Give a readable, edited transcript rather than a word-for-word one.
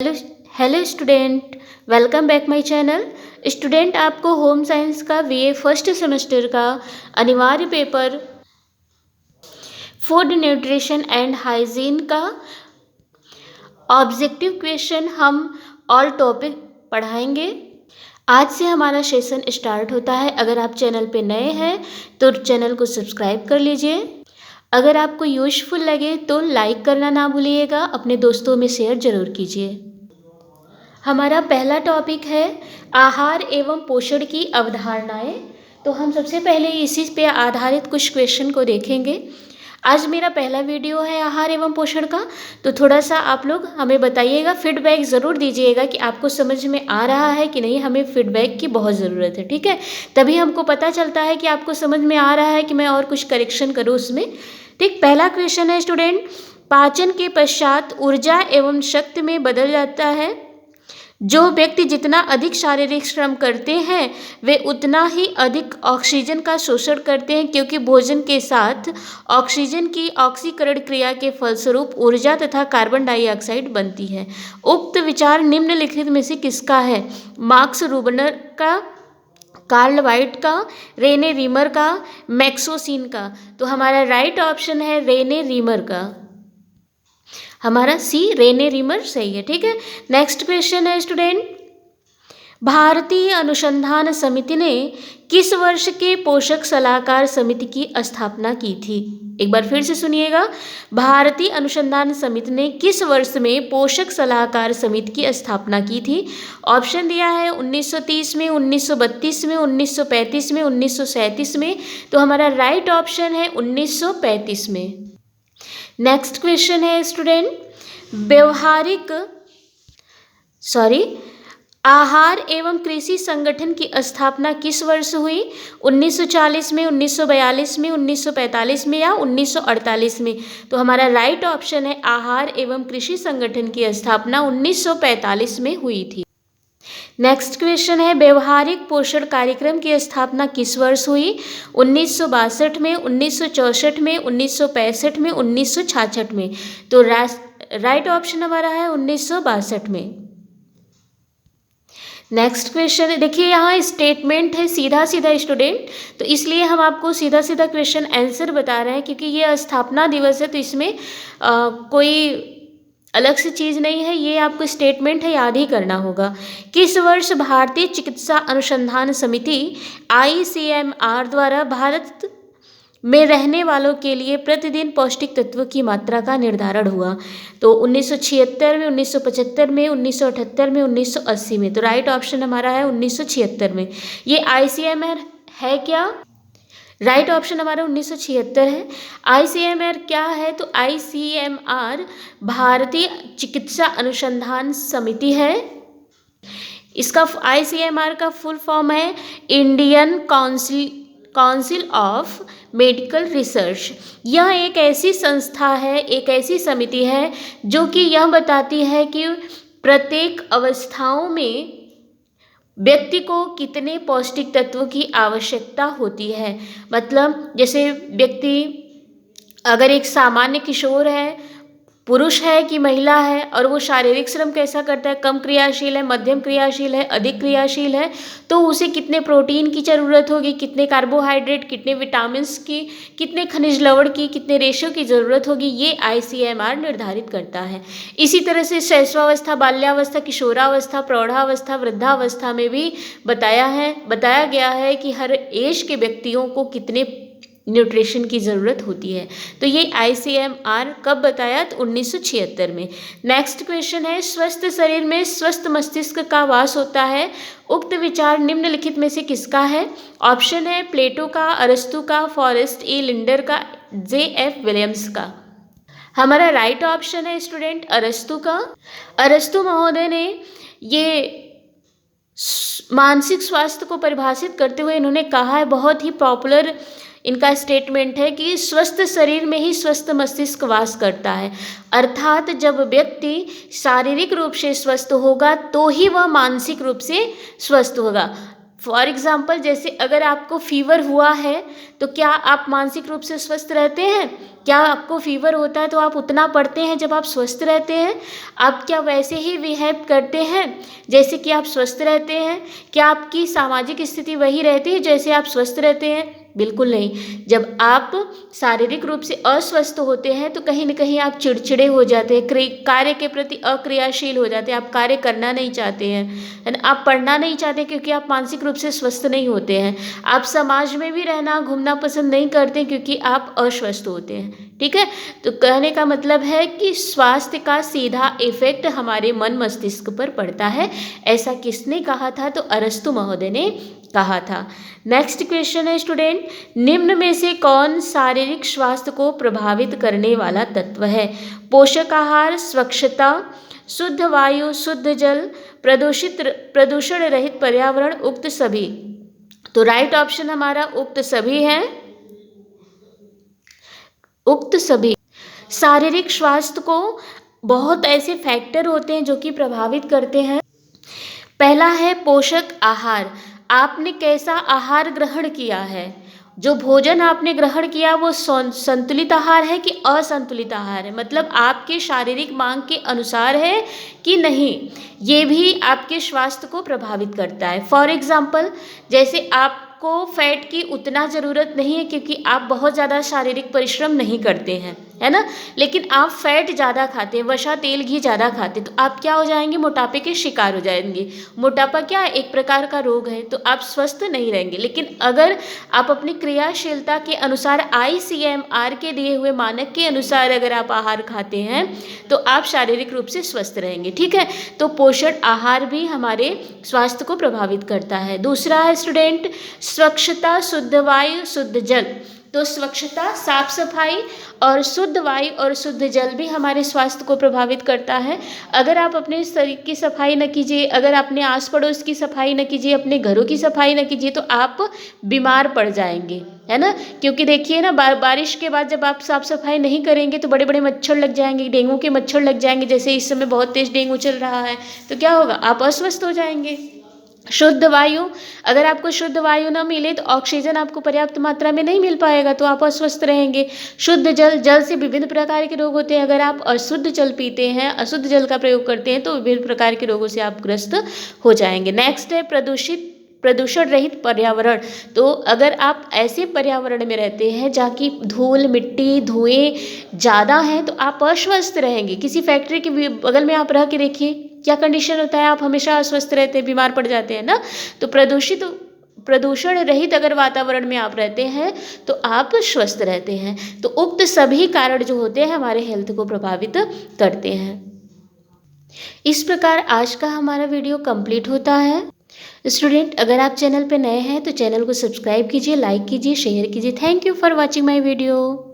Hello hello student, welcome back my channel. Student, आपको home science का BA first semester का अनिवार्य paper food nutrition and hygiene का objective question हम all topic पढ़ाएंगे। आज से हमारा सेशन स्टार्ट होता है। अगर आप चैनल पे नए हैं तो चैनल को सब्सक्राइब कर लीजिए। अगर आपको यूज़फुल लगे तो लाइक करना ना भूलिएगा, अपने दोस्तों में शेयर ज़रूर कीजिए। हमारा पहला टॉपिक है आहार एवं पोषण की अवधारणाएं। तो हम सबसे पहले इसी पे आधारित कुछ क्वेश्चन को देखेंगे। आज मेरा पहला वीडियो है आहार एवं पोषण का, तो थोड़ा सा आप लोग हमें बताइएगा, फीडबैक ज़रूर दीजिएगा कि आपको समझ में आ रहा है कि नहीं। हमें फीडबैक की बहुत ज़रूरत है, ठीक है। तभी हमको पता चलता है कि आपको समझ में आ रहा है कि मैं और कुछ करेक्शन करूँ उसमें। ठीक, पहला क्वेश्चन है स्टूडेंट, पाचन के पश्चात ऊर्जा एवं शक्ति में बदल जाता है। जो व्यक्ति जितना अधिक शारीरिक श्रम करते हैं वे उतना ही अधिक ऑक्सीजन का शोषण करते हैं, क्योंकि भोजन के साथ ऑक्सीजन की ऑक्सीकरण क्रिया के फलस्वरूप ऊर्जा तथा कार्बन डाइऑक्साइड बनती है। उक्त विचार निम्नलिखित में से किसका है? मार्क्स रूबनर का, कार्ल वाइट का, रेने रीमर का, मैक्सोसीन का। तो हमारा राइट ऑप्शन है रेने रीमर का। हमारा सी रेने रीमर सही है, ठीक है। नेक्स्ट क्वेश्चन है स्टूडेंट, भारतीय अनुसंधान समिति ने किस वर्ष के पोषक सलाहकार समिति की स्थापना की थी? एक बार फिर से सुनिएगा, भारतीय अनुसंधान समिति ने किस वर्ष में पोषक सलाहकार समिति की स्थापना की थी? ऑप्शन दिया है 1930 में, 1932 में, 1935 में, 1937 में। तो हमारा राइट ऑप्शन है 1935 में। नेक्स्ट क्वेश्चन है स्टूडेंट, आहार एवं कृषि संगठन की स्थापना किस वर्ष हुई? 1940 में, 1942 में, 1945 में या 1948 में? तो हमारा राइट ऑप्शन है आहार एवं कृषि संगठन की स्थापना 1945 में हुई थी। नेक्स्ट क्वेश्चन है, व्यवहारिक पोषण कार्यक्रम की स्थापना किस वर्ष हुई? 1962 में, 1964 में, 1965 में, 1966 में? तो राइट ऑप्शन हमारा है 1962 में। नेक्स्ट क्वेश्चन देखिए, यहाँ स्टेटमेंट है सीधा सीधा स्टूडेंट, तो इसलिए हम आपको सीधा सीधा क्वेश्चन आंसर बता रहे हैं, क्योंकि ये स्थापना दिवस है तो इसमें कोई अलग से चीज़ नहीं है, ये आपको स्टेटमेंट है, याद ही करना होगा। किस वर्ष भारतीय चिकित्सा अनुसंधान समिति ICMR द्वारा भारत में रहने वालों के लिए प्रतिदिन पौष्टिक तत्वों की मात्रा का निर्धारण हुआ? तो 1976 में, 1975 में, 1978 में, 1980 में? तो राइट ऑप्शन हमारा है 1976 में। ये ICMR है क्या? राइट ऑप्शन हमारा 1976 है। ICMR क्या है? तो ICMR भारतीय चिकित्सा अनुसंधान समिति है। इसका ICMR का फुल फॉर्म है Indian council of medical research. यह एक ऐसी संस्था है, एक ऐसी समिति है जो कि यह बताती है कि प्रत्येक अवस्थाओं में व्यक्ति को कितने पौष्टिक तत्वों की आवश्यकता होती है। मतलब जैसे व्यक्ति अगर एक सामान्य किशोर है, पुरुष है कि महिला है, और वो शारीरिक श्रम कैसा करता है, कम क्रियाशील है, मध्यम क्रियाशील है, अधिक क्रियाशील है, तो उसे कितने प्रोटीन की ज़रूरत होगी, कितने कार्बोहाइड्रेट, कितने विटामिन्स की, कितने खनिज लवण की, कितने रेशो की ज़रूरत होगी, ये ICMR निर्धारित करता है। इसी तरह से शैशवावस्था, बाल्यावस्था, किशोरावस्था, प्रौढ़ावस्था, वृद्धावस्था में भी बताया गया है कि हर एज के व्यक्तियों को कितने न्यूट्रिशन की ज़रूरत होती है। तो ये ICMR कब बताया? तो 1976 में। नेक्स्ट क्वेश्चन है, स्वस्थ शरीर में स्वस्थ मस्तिष्क का वास होता है। उक्त विचार निम्नलिखित में से किसका है? ऑप्शन है प्लेटो का, अरस्तु का, फॉरेस्ट E लिंडर का, JF विलियम्स का। हमारा राइट ऑप्शन है स्टूडेंट अरस्तु का। अरस्तु महोदय ने ये मानसिक स्वास्थ्य को परिभाषित करते हुए इन्होंने कहा है, बहुत ही पॉपुलर इनका स्टेटमेंट है कि स्वस्थ शरीर में ही स्वस्थ मस्तिष्क वास करता है। अर्थात जब व्यक्ति शारीरिक रूप से स्वस्थ होगा तो ही वह मानसिक रूप से स्वस्थ होगा। फॉर एग्ज़ाम्पल जैसे अगर आपको फीवर हुआ है तो क्या आप मानसिक रूप से स्वस्थ रहते हैं? क्या आपको फीवर होता है तो आप उतना पढ़ते हैं जब आप स्वस्थ रहते हैं? आप क्या वैसे ही बिहेव करते हैं जैसे कि आप स्वस्थ रहते हैं? क्या आपकी सामाजिक स्थिति वही रहती है जैसे आप स्वस्थ रहते हैं? बिल्कुल नहीं। जब आप शारीरिक रूप से अस्वस्थ होते हैं तो कहीं न कहीं आप चिड़चिड़े हो जाते हैं, कार्य के प्रति अक्रियाशील हो जाते हैं, आप कार्य करना नहीं चाहते हैं, है ना? आप पढ़ना नहीं चाहते क्योंकि आप मानसिक रूप से स्वस्थ नहीं होते हैं। आप समाज में भी रहना, घूमना पसंद नहीं करते क्योंकि आप अस्वस्थ होते हैं, ठीक है? तो कहने का मतलब है कि स्वास्थ्य का सीधा इफ़ेक्ट हमारे मन मस्तिष्क पर पड़ता है। ऐसा किसने कहा था? तो अरस्तु महोदय ने कहा था। नेक्स्ट क्वेश्चन है स्टूडेंट, निम्न में से कौन शारीरिक स्वास्थ्य को प्रभावित करने वाला तत्व है? पोषक आहार, स्वच्छता, शुद्ध वायु, शुद्ध जल, प्रदूषण रहित पर्यावरण, उक्त सभी। तो राइट ऑप्शन हमारा उक्त सभी है। उक्त सभी। शारीरिक स्वास्थ्य को बहुत ऐसे फैक्टर होते हैं जो कि प्रभावित करते हैं। पहला है पोषक आहार। आपने कैसा आहार ग्रहण किया है? जो भोजन आपने ग्रहण किया वो संतुलित आहार है कि असंतुलित आहार है? मतलब आपके शारीरिक मांग के अनुसार है कि नहीं, ये भी आपके स्वास्थ्य को प्रभावित करता है। फॉर एग्जाम्पल जैसे आपको फैट की उतना ज़रूरत नहीं है क्योंकि आप बहुत ज़्यादा शारीरिक परिश्रम नहीं करते हैं, है ना? लेकिन आप फैट ज़्यादा खाते हैं, वसा, तेल, घी ज़्यादा खाते हैं, तो आप क्या हो जाएंगे? मोटापे के शिकार हो जाएंगे। मोटापा क्या है? एक प्रकार का रोग है, तो आप स्वस्थ नहीं रहेंगे। लेकिन अगर आप अपनी क्रियाशीलता के अनुसार ICMR के दिए हुए मानक के अनुसार अगर आप आहार खाते हैं तो आप शारीरिक रूप से स्वस्थ रहेंगे, ठीक है? तो पोषण आहार भी हमारे स्वास्थ्य को प्रभावित करता है। दूसरा है स्टूडेंट स्वच्छता, शुद्ध वायु, शुद्ध जल। तो स्वच्छता, साफ सफाई और शुद्ध वायु और शुद्ध जल भी हमारे स्वास्थ्य को प्रभावित करता है। अगर आप अपने शरीर की सफाई न कीजिए, अगर अपने आस पड़ोस की सफाई न कीजिए, अपने घरों की सफाई न कीजिए तो आप बीमार पड़ जाएंगे, है ना? क्योंकि देखिए ना, बारिश के बाद जब आप साफ सफाई नहीं करेंगे तो बड़े बड़े मच्छर लग जाएंगे, डेंगू के मच्छर लग जाएंगे। जैसे इस समय बहुत तेज डेंगू चल रहा है तो क्या होगा? आप अस्वस्थ हो जाएंगे। शुद्ध वायु, अगर आपको शुद्ध वायु न मिले तो ऑक्सीजन आपको पर्याप्त मात्रा में नहीं मिल पाएगा तो आप अस्वस्थ रहेंगे। शुद्ध जल, जल से विभिन्न प्रकार के रोग होते हैं। अगर आप अशुद्ध जल पीते हैं, अशुद्ध जल का प्रयोग करते हैं तो विभिन्न प्रकार के रोगों से आप ग्रस्त हो जाएंगे। नेक्स्ट है प्रदूषण रहित पर्यावरण। तो अगर आप ऐसे पर्यावरण में रहते हैं जहाँ की धूल, मिट्टी, धुएं ज़्यादा हैं तो आप अस्वस्थ रहेंगे। किसी फैक्ट्री के बगल में आप रह के देखिए क्या कंडीशन होता है, आप हमेशा अस्वस्थ रहते हैं, बीमार पड़ जाते हैं ना। तो प्रदूषण रहित अगर वातावरण में आप रहते हैं तो आप स्वस्थ रहते हैं। तो उक्त सभी कारण जो होते हैं हमारे हेल्थ को प्रभावित करते हैं। इस प्रकार आज का हमारा वीडियो कंप्लीट होता है। स्टूडेंट, अगर आप चैनल पे नए हैं तो चैनल को सब्सक्राइब कीजिए, लाइक कीजिए, शेयर कीजिए। Thank you for watching my video.